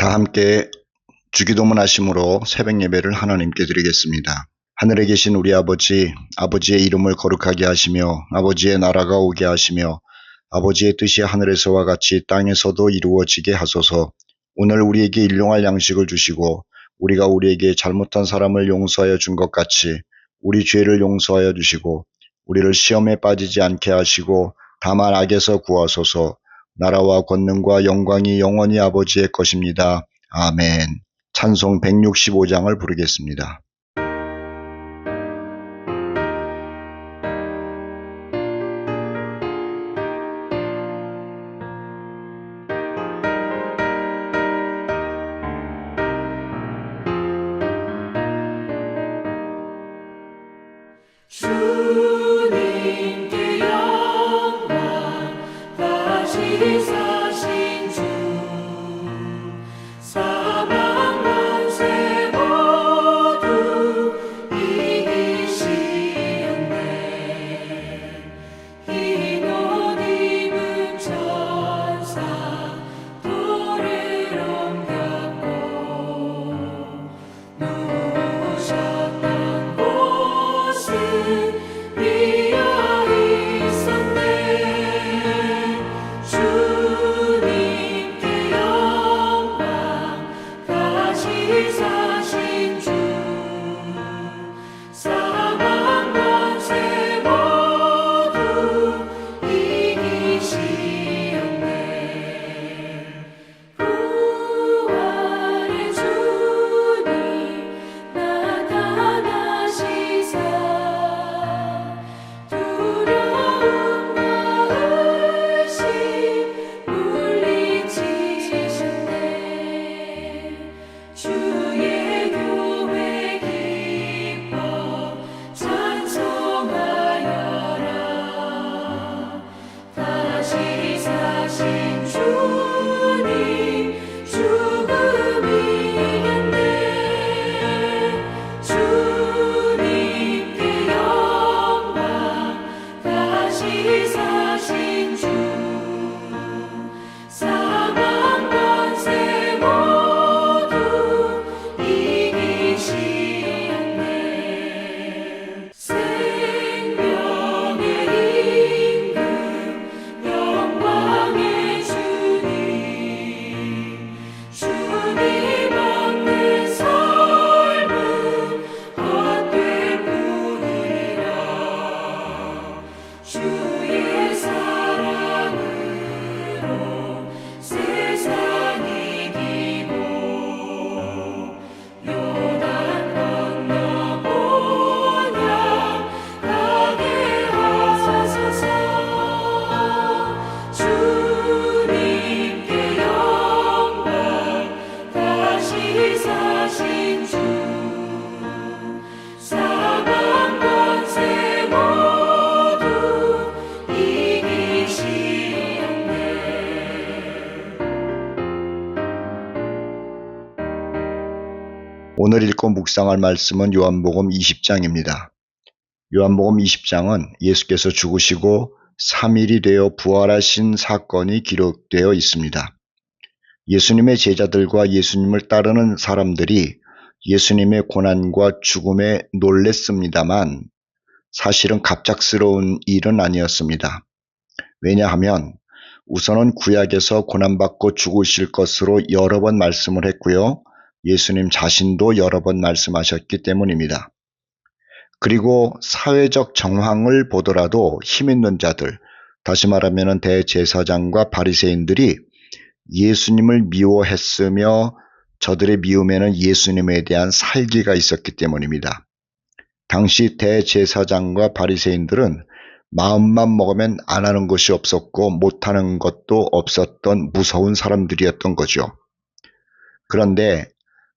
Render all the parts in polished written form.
다 함께 주기도문 하심으로 새벽 예배를 하나님께 드리겠습니다. 하늘에 계신 우리 아버지, 아버지의 이름을 거룩하게 하시며 아버지의 나라가 오게 하시며 아버지의 뜻이 하늘에서와 같이 땅에서도 이루어지게 하소서. 오늘 우리에게 일용할 양식을 주시고 우리가 우리에게 잘못한 사람을 용서하여 준 것 같이 우리 죄를 용서하여 주시고 우리를 시험에 빠지지 않게 하시고 다만 악에서 구하소서. 나라와 권능과 영광이 영원히 아버지의 것입니다. 아멘. 찬송 165장을 부르겠습니다. 주님께 영광 다시 사신 주 사망 권세 모두 이기시었네. 흰 옷 입은 천사 돌을 옮겼고 누우셨던 곳은 비어 있었네. 주님께 영광 다시 사신 주 사망 권세 모두 이기시었네. 부활의 주님 나타나시사 두려움과 의심 물리치셨네. 주의 교회 기뻐 찬송하여라. 다시 사신 주님 죽음 이겼네. 주님께 영광 다시 사신 주 사망 권세 모두 이기시었네. 생명의 임금 영광의 주님 주님 없는 삶은 헛될 뿐이라. 주의 사랑으로 세상 이기고 요단 건너 본향 가게 하소서. 주님께 영광 다시 사신 주 사망 권세 모두 이기시었네. 오늘 읽고 묵상할 말씀은 요한복음 20장입니다. 요한복음 20장은 예수께서 죽으시고 3일이 되어 부활하신 사건이 기록되어 있습니다. 예수님의 제자들과 예수님을 따르는 사람들이 예수님의 고난과 죽음에 놀랬습니다만 사실은 갑작스러운 일은 아니었습니다. 왜냐하면 우선은 구약에서 고난받고 죽으실 것으로 여러 번 말씀을 했고요. 예수님 자신도 여러 번 말씀하셨기 때문입니다. 그리고 사회적 정황을 보더라도 힘 있는 자들, 다시 말하면 대제사장과 바리새인들이 예수님을 미워했으며 저들의 미움에는 예수님에 대한 살기가 있었기 때문입니다. 당시 대제사장과 바리새인들은 마음만 먹으면 안 하는 것이 없었고 못하는 것도 없었던 무서운 사람들이었던 거죠. 그런데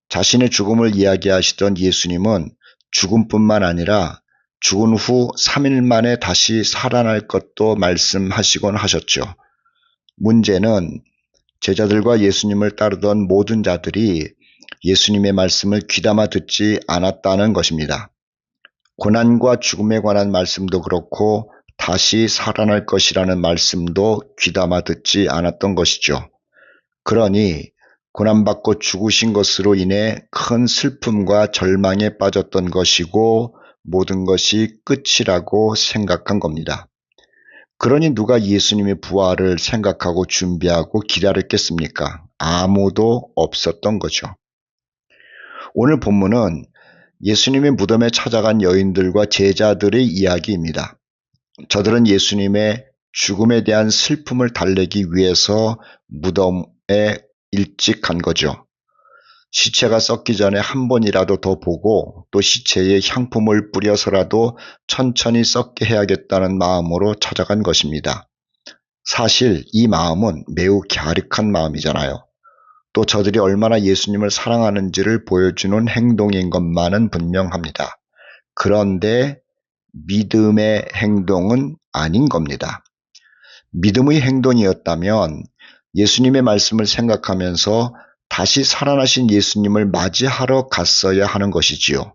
자신의 죽음을 이야기하시던 예수님은 죽음뿐만 아니라 죽은 후 3일 만에 다시 살아날 것도 말씀하시곤 하셨죠. 문제는 제자들과 예수님을 따르던 모든 자들이 예수님의 말씀을 귀담아 듣지 않았다는 것입니다. 고난과 죽음에 관한 말씀도 그렇고 다시 살아날 것이라는 말씀도 귀담아 듣지 않았던 것이죠. 그러니 고난받고 죽으신 것으로 인해 큰 슬픔과 절망에 빠졌던 것이고 모든 것이 끝이라고 생각한 겁니다. 그러니 누가 예수님의 부활을 생각하고 준비하고 기다렸겠습니까? 아무도 없었던 거죠. 오늘 본문은 예수님의 무덤에 찾아간 여인들과 제자들의 이야기입니다. 저들은 예수님의 죽음에 대한 슬픔을 달래기 위해서 무덤에 일찍 간 거죠. 시체가 썩기 전에 한 번이라도 더 보고 또 시체에 향품을 뿌려서라도 천천히 썩게 해야겠다는 마음으로 찾아간 것입니다. 사실 이 마음은 매우 갸륵한 마음이잖아요. 또 저들이 얼마나 예수님을 사랑하는지를 보여주는 행동인 것만은 분명합니다. 그런데 믿음의 행동은 아닌 겁니다. 믿음의 행동이었다면 예수님의 말씀을 생각하면서 다시 살아나신 예수님을 맞이하러 갔어야 하는 것이지요.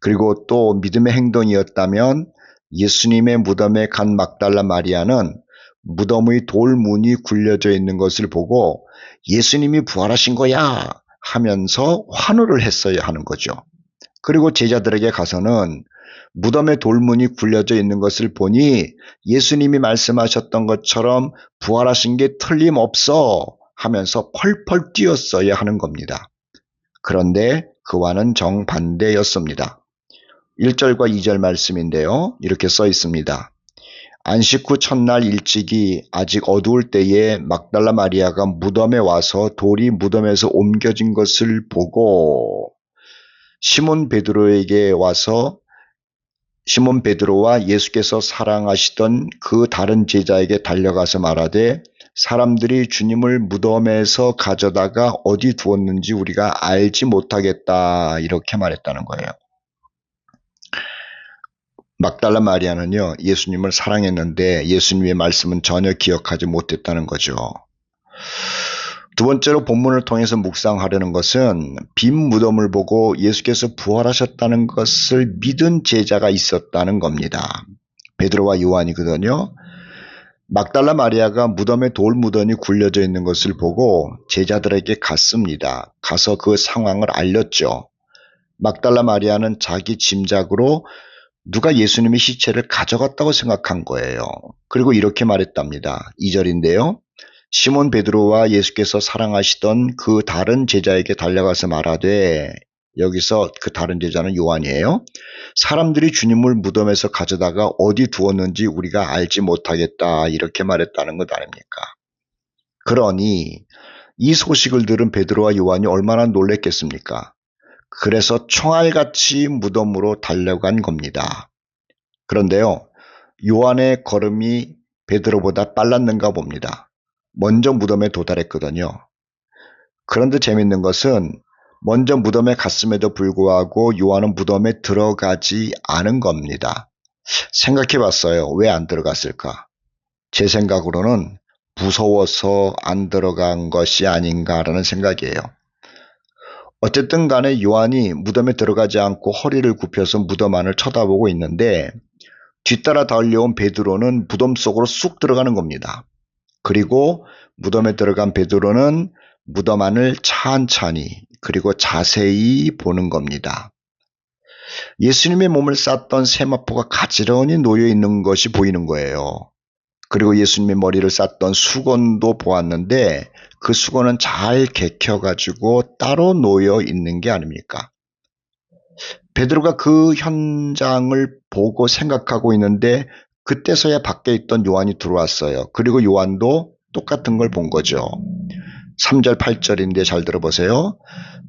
그리고 또 믿음의 행동이었다면 예수님의 무덤에 간 막달라 마리아는 무덤의 돌문이 굴려져 있는 것을 보고 예수님이 부활하신 거야 하면서 환호를 했어야 하는 거죠. 그리고 제자들에게 가서는 무덤에 돌문이 굴려져 있는 것을 보니 예수님이 말씀하셨던 것처럼 부활하신 게 틀림없어 하면서 펄펄 뛰었어야 하는 겁니다. 그런데 그와는 정반대였습니다. 1절과 2절 말씀인데요. 이렇게 써 있습니다. 안식 후 첫날 일찍이 아직 어두울 때에 막달라 마리아가 무덤에 와서 돌이 무덤에서 옮겨진 것을 보고 시몬 베드로와 예수께서 사랑하시던 그 다른 제자에게 달려가서 말하되 사람들이 주님을 무덤에서 가져다가 어디 두었는지 우리가 알지 못하겠다 이렇게 말했다는 거예요. 막달라 마리아는요, 예수님을 사랑했는데 예수님의 말씀은 전혀 기억하지 못했다는 거죠. 두 번째로 본문을 통해서 묵상하려는 것은 빈 무덤을 보고 예수께서 부활하셨다는 것을 믿은 제자가 있었다는 겁니다. 베드로와 요한이거든요. 막달라 마리아가 무덤에 돌무덤이 굴려져 있는 것을 보고 제자들에게 갔습니다. 가서 그 상황을 알렸죠. 막달라 마리아는 자기 짐작으로 누가 예수님의 시체를 가져갔다고 생각한 거예요. 그리고 이렇게 말했답니다. 2절인데요. 시몬 베드로와 예수께서 사랑하시던 그 다른 제자에게 달려가서 말하되, 여기서 그 다른 제자는 요한이에요. 사람들이 주님을 무덤에서 가져다가 어디 두었는지 우리가 알지 못하겠다 이렇게 말했다는 것 아닙니까? 그러니 이 소식을 들은 베드로와 요한이 얼마나 놀랬겠습니까? 그래서 총알같이 무덤으로 달려간 겁니다. 그런데요, 요한의 걸음이 베드로보다 빨랐는가 봅니다. 먼저 무덤에 도달했거든요. 그런데 재밌는 것은 먼저 무덤에 갔음에도 불구하고 요한은 무덤에 들어가지 않은 겁니다. 생각해 봤어요. 왜 안 들어갔을까? 제 생각으로는 무서워서 안 들어간 것이 아닌가라는 생각이에요. 어쨌든 간에 요한이 무덤에 들어가지 않고 허리를 굽혀서 무덤 안을 쳐다보고 있는데 뒤따라 달려온 베드로는 무덤 속으로 쑥 들어가는 겁니다. 그리고 무덤에 들어간 베드로는 무덤 안을 찬찬히 그리고 자세히 보는 겁니다. 예수님의 몸을 쌌던 세마포가 가지런히 놓여 있는 것이 보이는 거예요. 그리고 예수님의 머리를 쌌던 수건도 보았는데 그 수건은 잘 개켜가지고 따로 놓여 있는 게 아닙니까? 베드로가 그 현장을 보고 생각하고 있는데 그때서야 밖에 있던 요한이 들어왔어요. 그리고 요한도 똑같은 걸 본 거죠. 3절 8절인데 잘 들어보세요.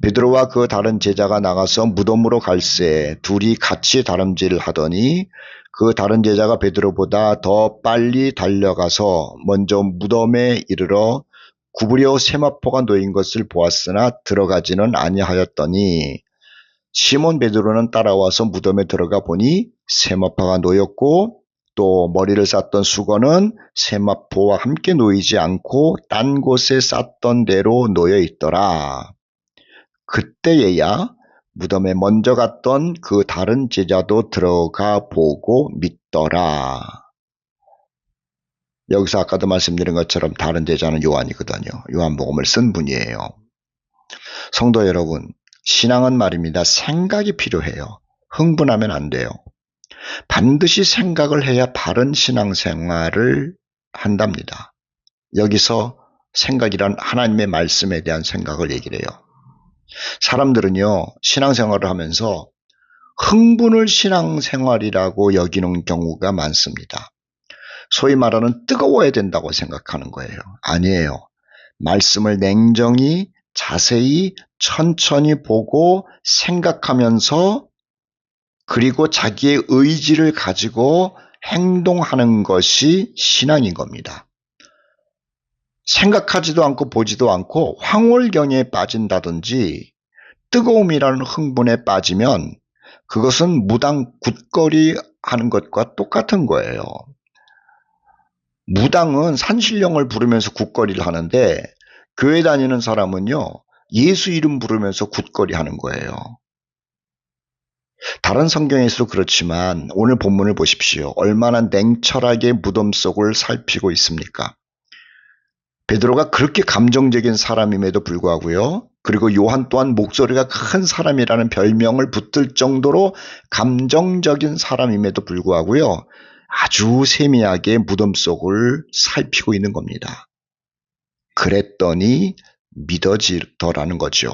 베드로와 그 다른 제자가 나가서 무덤으로 갈새 둘이 같이 다름질 하더니 그 다른 제자가 베드로보다 더 빨리 달려가서 먼저 무덤에 이르러 구부려 세마포가 놓인 것을 보았으나 들어가지는 아니하였더니 시몬 베드로는 따라와서 무덤에 들어가 보니 세마포가 놓였고 또 머리를 쌌던 수건은 세마포와 함께 놓이지 않고 딴 곳에 쌌던 대로 놓여 있더라. 그때에야 무덤에 먼저 갔던 그 다른 제자도 들어가 보고 믿더라. 여기서 아까도 말씀드린 것처럼 다른 제자는 요한이거든요. 요한복음을 쓴 분이에요. 성도 여러분, 신앙은 말입니다. 생각이 필요해요. 흥분하면 안 돼요. 반드시 생각을 해야 바른 신앙생활을 한답니다. 여기서 생각이란 하나님의 말씀에 대한 생각을 얘기를 해요. 사람들은요, 신앙생활을 하면서 흥분을 신앙생활이라고 여기는 경우가 많습니다. 소위 말하는 뜨거워야 된다고 생각하는 거예요. 아니에요. 말씀을 냉정히 자세히 천천히 보고 생각하면서 그리고 자기의 의지를 가지고 행동하는 것이 신앙인 겁니다. 생각하지도 않고 보지도 않고 황홀경에 빠진다든지 뜨거움이라는 흥분에 빠지면 그것은 무당 굿거리 하는 것과 똑같은 거예요. 무당은 산신령을 부르면서 굿거리를 하는데 교회 다니는 사람은요, 예수 이름 부르면서 굿거리 하는 거예요. 다른 성경에서도 그렇지만 오늘 본문을 보십시오. 얼마나 냉철하게 무덤 속을 살피고 있습니까? 베드로가 그렇게 감정적인 사람임에도 불구하고요. 그리고 요한 또한 목소리가 큰 사람이라는 별명을 붙을 정도로 감정적인 사람임에도 불구하고요. 아주 세미하게 무덤 속을 살피고 있는 겁니다. 그랬더니 믿어지더라는 거죠.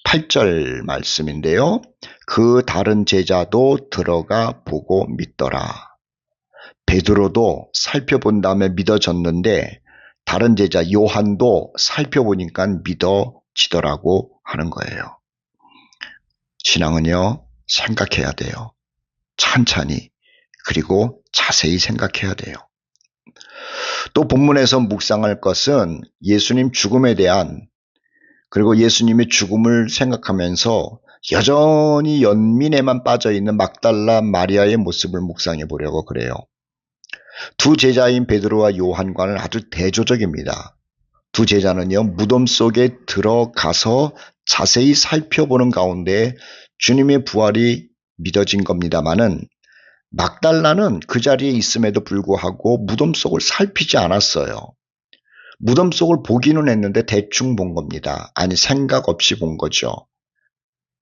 8절 말씀인데요. 그 다른 제자도 들어가 보고 믿더라. 베드로도 살펴본 다음에 믿어졌는데 다른 제자 요한도 살펴보니까 믿어지더라고 하는 거예요. 신앙은요, 생각해야 돼요. 천천히 그리고 자세히 생각해야 돼요. 또 본문에서 묵상할 것은 예수님 죽음에 대한 그리고 예수님의 죽음을 생각하면서 여전히 연민에만 빠져있는 막달라 마리아의 모습을 묵상해 보려고 그래요. 두 제자인 베드로와 요한과는 아주 대조적입니다. 두 제자는요, 무덤 속에 들어가서 자세히 살펴보는 가운데 주님의 부활이 믿어진 겁니다마는 막달라는 그 자리에 있음에도 불구하고 무덤 속을 살피지 않았어요. 무덤 속을 보기는 했는데 대충 본 겁니다. 아니, 생각 없이 본 거죠.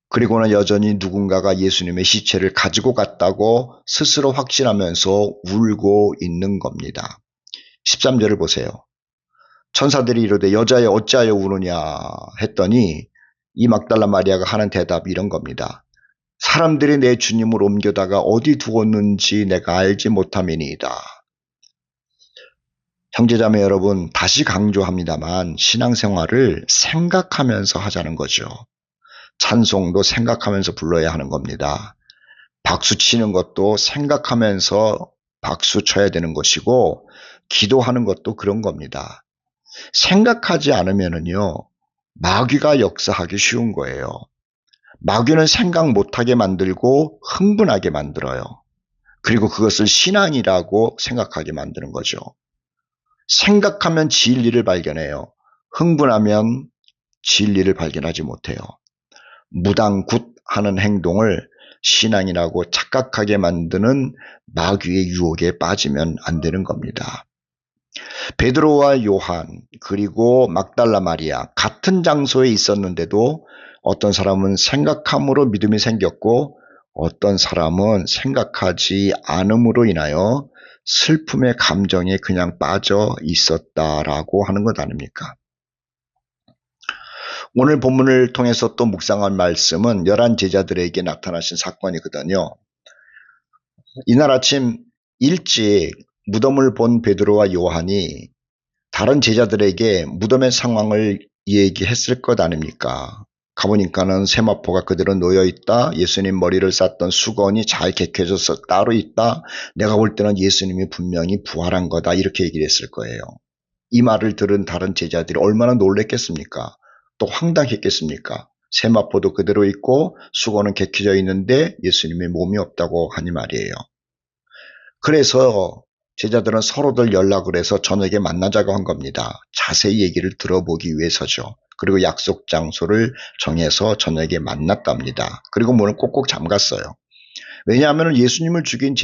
그리고는 여전히 누군가가 예수님의 시체를 가지고 갔다고 스스로 확신하면서 울고 있는 겁니다. 13절을 보세요. 천사들이 이르되 여자여 어찌하여 우느냐 했더니 이 막달라 마리아가 하는 대답이 이런 겁니다. 사람들이 내 주님을 옮겨다가 어디 두었는지 내가 알지 못함이니이다. 형제자매 여러분, 다시 강조합니다만 신앙생활을 생각하면서 하자는 거죠. 찬송도 생각하면서 불러야 하는 겁니다. 박수 치는 것도 생각하면서 박수 쳐야 되는 것이고 기도하는 것도 그런 겁니다. 생각하지 않으면은요, 마귀가 역사하기 쉬운 거예요. 마귀는 생각 못하게 만들고 흥분하게 만들어요. 그리고 그것을 신앙이라고 생각하게 만드는 거죠. 생각하면 진리를 발견해요. 흥분하면 진리를 발견하지 못해요. 무당굿하는 행동을 신앙이라고 착각하게 만드는 마귀의 유혹에 빠지면 안 되는 겁니다. 베드로와 요한 그리고 막달라 마리아 같은 장소에 있었는데도 어떤 사람은 생각함으로 믿음이 생겼고 어떤 사람은 생각하지 않음으로 인하여 슬픔의 감정에 그냥 빠져 있었다라고 하는 것 아닙니까? 오늘 본문을 통해서 또 묵상한 말씀은 11 제자들에게 나타나신 사건이거든요. 이날 아침 일찍 무덤을 본 베드로와 요한이 다른 제자들에게 무덤의 상황을 얘기했을 것 아닙니까? 가보니까는 세마포가 그대로 놓여있다. 예수님 머리를 쌌던 수건이 잘 개켜져서 따로 있다. 내가 볼 때는 예수님이 분명히 부활한 거다. 이렇게 얘기를 했을 거예요. 이 말을 들은 다른 제자들이 얼마나 놀랬겠습니까? 또 황당했겠습니까? 세마포도 그대로 있고 수건은 개켜져 있는데 예수님의 몸이 없다고 하니 말이에요. 그래서 제자들은 서로들 연락을 해서 저녁에 만나자고 한 겁니다. 자세히 얘기를 들어보기 위해서죠. 그리고 약속 장소를 정해서 저녁에 만났답니다. 그리고 문을 꼭꼭 잠갔어요. 왜냐하면 예수님을 죽인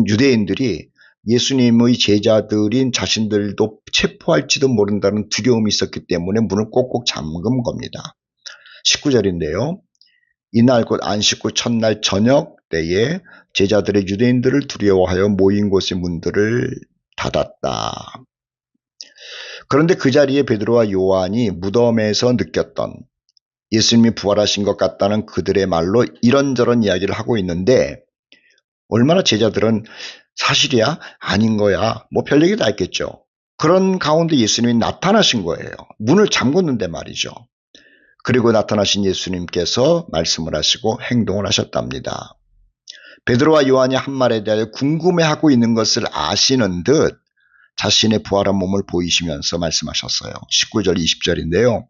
유대인들이 예수님의 제자들인 자신들도 체포할지도 모른다는 두려움이 있었기 때문에 문을 꼭꼭 잠근 겁니다. 19절인데요. 이날 곧 안식 후 첫날 저녁 때에 제자들의 유대인들을 두려워하여 모인 곳의 문들을 닫았다. 그런데 그 자리에 베드로와 요한이 무덤에서 느꼈던 예수님이 부활하신 것 같다는 그들의 말로 이런저런 이야기를 하고 있는데 얼마나 제자들은 사실이야? 아닌 거야? 뭐 별 얘기 다 했겠죠. 그런 가운데 예수님이 나타나신 거예요. 문을 잠궜는데 말이죠. 그리고 나타나신 예수님께서 말씀을 하시고 행동을 하셨답니다. 베드로와 요한이 한 말에 대하여 궁금해하고 있는 것을 아시는 듯 자신의 부활한 몸을 보이시면서 말씀하셨어요. 19절 20절인데요.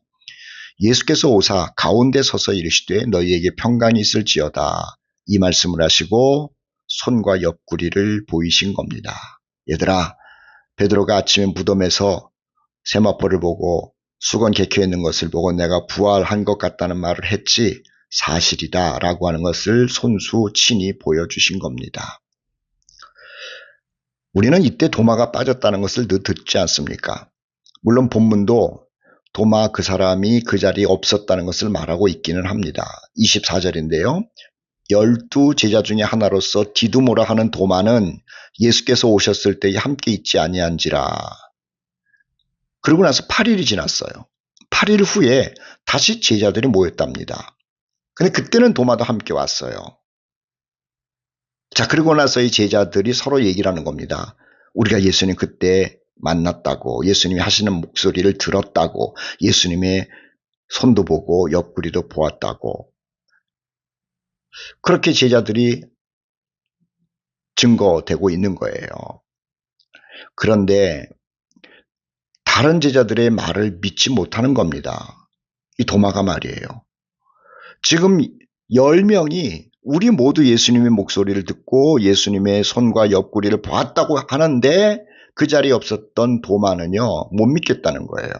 예수께서 오사 가운데 서서 이르시되 너희에게 평강이 있을지어다. 이 말씀을 하시고 손과 옆구리를 보이신 겁니다. 얘들아, 베드로가 아침에 무덤에서 세마포를 보고 수건 개켜 있는 것을 보고 내가 부활한 것 같다는 말을 했지 사실이다 라고 하는 것을 손수 친히 보여주신 겁니다. 우리는 이때 도마가 빠졌다는 것을 늘 듣지 않습니까? 물론 본문도 도마 그 사람이 그 자리에 없었다는 것을 말하고 있기는 합니다. 24절인데요. 12 제자 중에 하나로서 디두모라 하는 도마는 예수께서 오셨을 때에 함께 있지 아니한지라. 그러고 나서 8일이 지났어요. 8일 후에 다시 제자들이 모였답니다. 근데 그때는 도마도 함께 왔어요. 자, 그러고 나서 이 제자들이 서로 얘기를 하는 겁니다. 우리가 예수님 그때 만났다고, 예수님이 하시는 목소리를 들었다고, 예수님의 손도 보고 옆구리도 보았다고. 그렇게 제자들이 증거되고 있는 거예요. 그런데 다른 제자들의 말을 믿지 못하는 겁니다. 이 도마가 말이에요. 지금 10명이 우리 모두 예수님의 목소리를 듣고 예수님의 손과 옆구리를 보았다고 하는데 그 자리에 없었던 도마는요, 못 믿겠다는 거예요.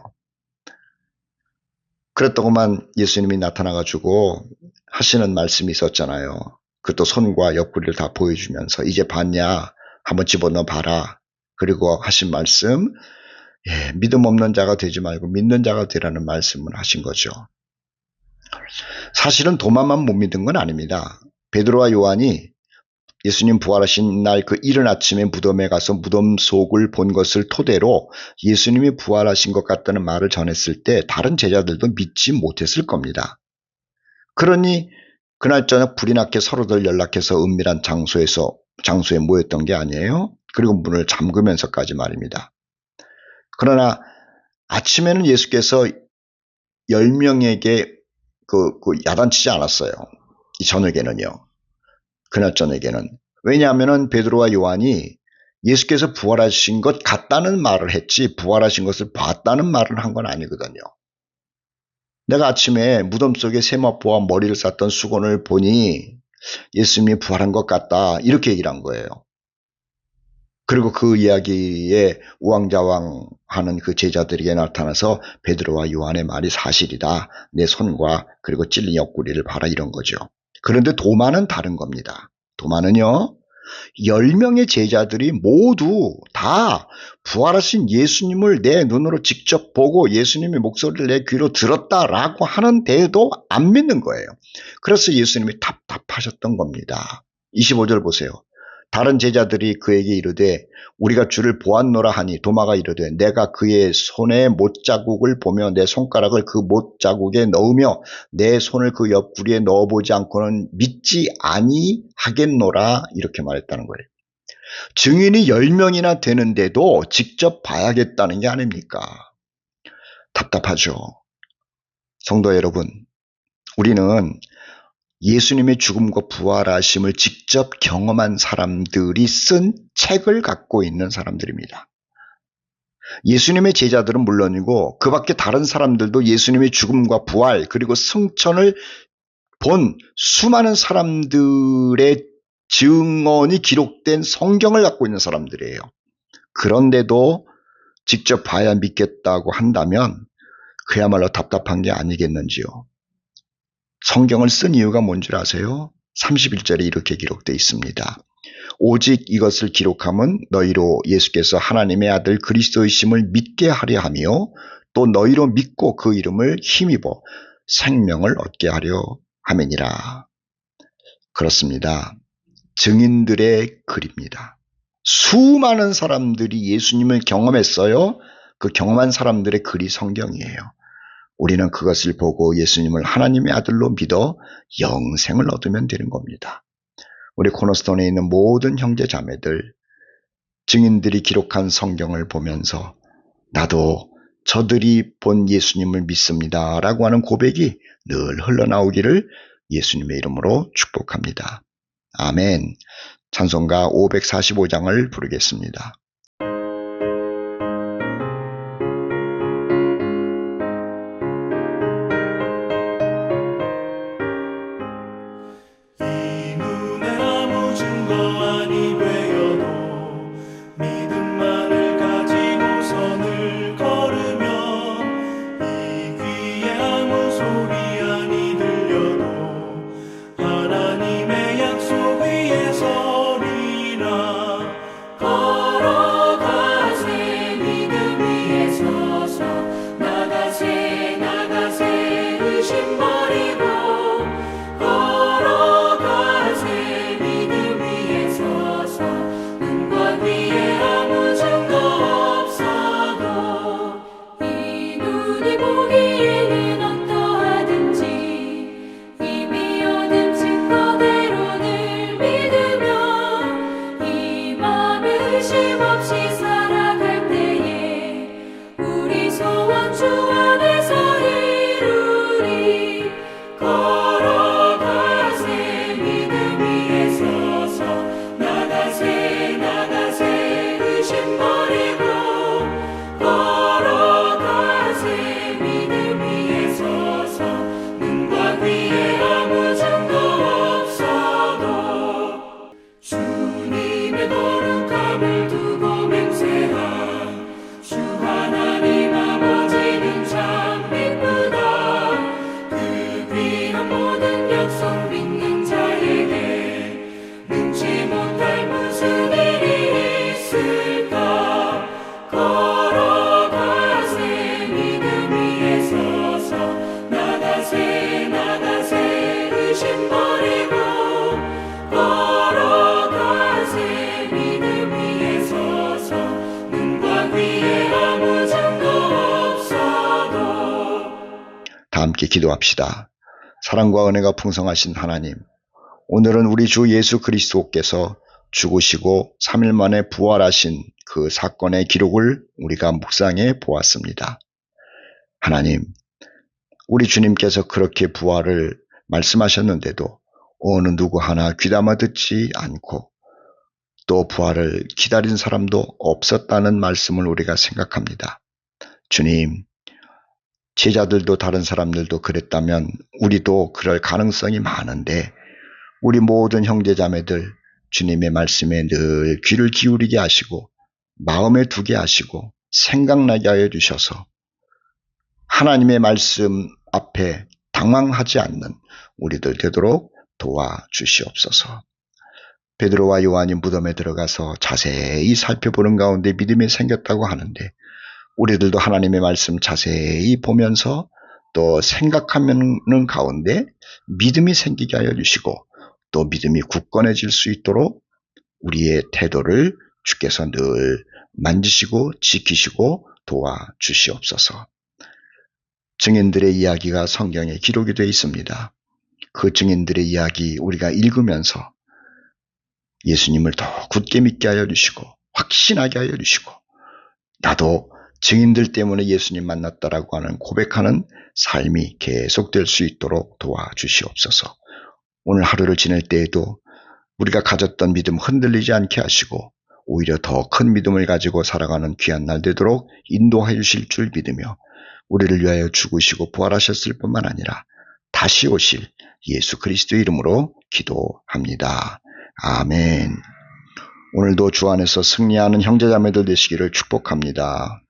그랬더구만 예수님이 나타나가지고 하시는 말씀이 있었잖아요. 그것도 손과 옆구리를 다 보여주면서 이제 봤냐? 한번 집어넣어 봐라. 그리고 하신 말씀, 믿음 없는 자가 되지 말고 믿는 자가 되라는 말씀을 하신 거죠. 사실은 도마만 못 믿은 건 아닙니다. 베드로와 요한이 예수님 부활하신 날 그 이른 아침에 무덤에 가서 무덤 속을 본 것을 토대로 예수님이 부활하신 것 같다는 말을 전했을 때 다른 제자들도 믿지 못했을 겁니다. 그러니 그날 저녁 불이 나게 서로들 연락해서 은밀한 장소에 모였던 게 아니에요. 그리고 문을 잠그면서까지 말입니다. 그러나 아침에는 예수께서 10명에게 야단치지 않았어요. 이 저녁에는요. 그날 저녁에는. 왜냐하면 베드로와 요한이 예수께서 부활하신 것 같다는 말을 했지 부활하신 것을 봤다는 말을 한 건 아니거든요. 내가 아침에 무덤 속에 세마포와 머리를 쌌던 수건을 보니 예수님이 부활한 것 같다. 이렇게 얘기를 한 거예요. 그리고 그 이야기에 우왕좌왕하는 그 제자들에게 나타나서 베드로와 요한의 말이 사실이다. 내 손과 그리고 찔린 옆구리를 봐라 이런 거죠. 그런데 도마는 다른 겁니다. 도마는요. 10명의 제자들이 모두 다 부활하신 예수님을 내 눈으로 직접 보고 예수님의 목소리를 내 귀로 들었다라고 하는데도 안 믿는 거예요. 그래서 예수님이 답답하셨던 겁니다. 25절 보세요. 다른 제자들이 그에게 이르되 우리가 주를 보았노라 하니 도마가 이르되 내가 그의 손에 못자국을 보며 내 손가락을 그 못자국에 넣으며 내 손을 그 옆구리에 넣어보지 않고는 믿지 아니하겠노라 이렇게 말했다는 거예요. 증인이 10명이나 되는데도 직접 봐야겠다는 게 아닙니까? 답답하죠. 성도 여러분, 우리는 예수님의 죽음과 부활하심을 직접 경험한 사람들이 쓴 책을 갖고 있는 사람들입니다. 예수님의 제자들은 물론이고 그 밖에 다른 사람들도 예수님의 죽음과 부활 그리고 승천을 본 수많은 사람들의 증언이 기록된 성경을 갖고 있는 사람들이에요. 그런데도 직접 봐야 믿겠다고 한다면 그야말로 답답한 게 아니겠는지요. 성경을 쓴 이유가 뭔 줄 아세요? 31절에 이렇게 기록되어 있습니다. 오직 이것을 기록함은 너희로 예수께서 하나님의 아들 그리스도이심을 믿게 하려 하며 또 너희로 믿고 그 이름을 힘입어 생명을 얻게 하려 함이니라. 그렇습니다. 증인들의 글입니다. 수많은 사람들이 예수님을 경험했어요. 그 경험한 사람들의 글이 성경이에요. 우리는 그것을 보고 예수님을 하나님의 아들로 믿어 영생을 얻으면 되는 겁니다. 우리 코너스톤에 있는 모든 형제 자매들, 증인들이 기록한 성경을 보면서 나도 저들이 본 예수님을 믿습니다 라고 하는 고백이 늘 흘러나오기를 예수님의 이름으로 축복합니다. 아멘. 찬송가 545장을 부르겠습니다. 이 눈에 아무 증거 아니 되어도 믿음만을 가지고 선을 걸으면 이 귀에 아무 소리 아니 들려도 하나님의 약속 위에 서리라. 걸어가세 믿음 위에 서서 나가세 나가세 의심 버리고 걸어가세 믿음 위에 서서 눈과 귀에 아무 증거 없어도 이 눈이 보기에는 어떠하든지 이미 얻은 증거대로 늘 믿으며 이 맘에 의심 없이 살아갈 때에 우리 소원 주 안에서 이루리. 걸어가세 믿음 위에 서서 나가세 나가세 의심 버리고 걸어가세 믿음 위에 서서 눈과 귀에 아무 증거 없어도 주님의 거룩함을 두고 맹세한 주 하나님 아버지는 참 기쁘다. 그 귀한 모든 약속 믿는 자에게 능치 못할 무슨 일이 있을까. 걸어가세 믿음 위에 서서 나가세 나가세 의심 버리고 걸어가세 믿음 위에 서서 눈과 귀에 아무 증거 없어도. 다 함께 기도합시다. 사랑과 은혜가 풍성하신 하나님, 오늘은 우리 주 예수 그리스도께서 죽으시고 3일 만에 부활하신 그 사건의 기록을 우리가 묵상해 보았습니다. 하나님, 우리 주님께서 그렇게 부활을 말씀하셨는데도 어느 누구 하나 귀담아 듣지 않고 또 부활을 기다린 사람도 없었다는 말씀을 우리가 생각합니다. 주님, 제자들도 다른 사람들도 그랬다면 우리도 그럴 가능성이 많은데 우리 모든 형제자매들 주님의 말씀에 늘 귀를 기울이게 하시고 마음에 두게 하시고 생각나게 하여 주셔서 하나님의 말씀 앞에 당황하지 않는 우리들 되도록 도와주시옵소서. 베드로와 요한이 무덤에 들어가서 자세히 살펴보는 가운데 믿음이 생겼다고 하는데 우리들도 하나님의 말씀 자세히 보면서 또 생각하는 가운데 믿음이 생기게 하여 주시고 또 믿음이 굳건해질 수 있도록 우리의 태도를 주께서 늘 만지시고 지키시고 도와주시옵소서. 증인들의 이야기가 성경에 기록이 되어 있습니다. 그 증인들의 이야기 우리가 읽으면서 예수님을 더 굳게 믿게 하여 주시고 확신하게 하여 주시고 나도 증인들 때문에 예수님 만났다라고 하는 고백하는 삶이 계속될 수 있도록 도와주시옵소서. 오늘 하루를 지낼 때에도 우리가 가졌던 믿음 흔들리지 않게 하시고 오히려 더 큰 믿음을 가지고 살아가는 귀한 날 되도록 인도하여 주실 줄 믿으며 우리를 위하여 죽으시고 부활하셨을 뿐만 아니라 다시 오실 예수 그리스도의 이름으로 기도합니다. 아멘. 오늘도 주 안에서 승리하는 형제자매들 되시기를 축복합니다.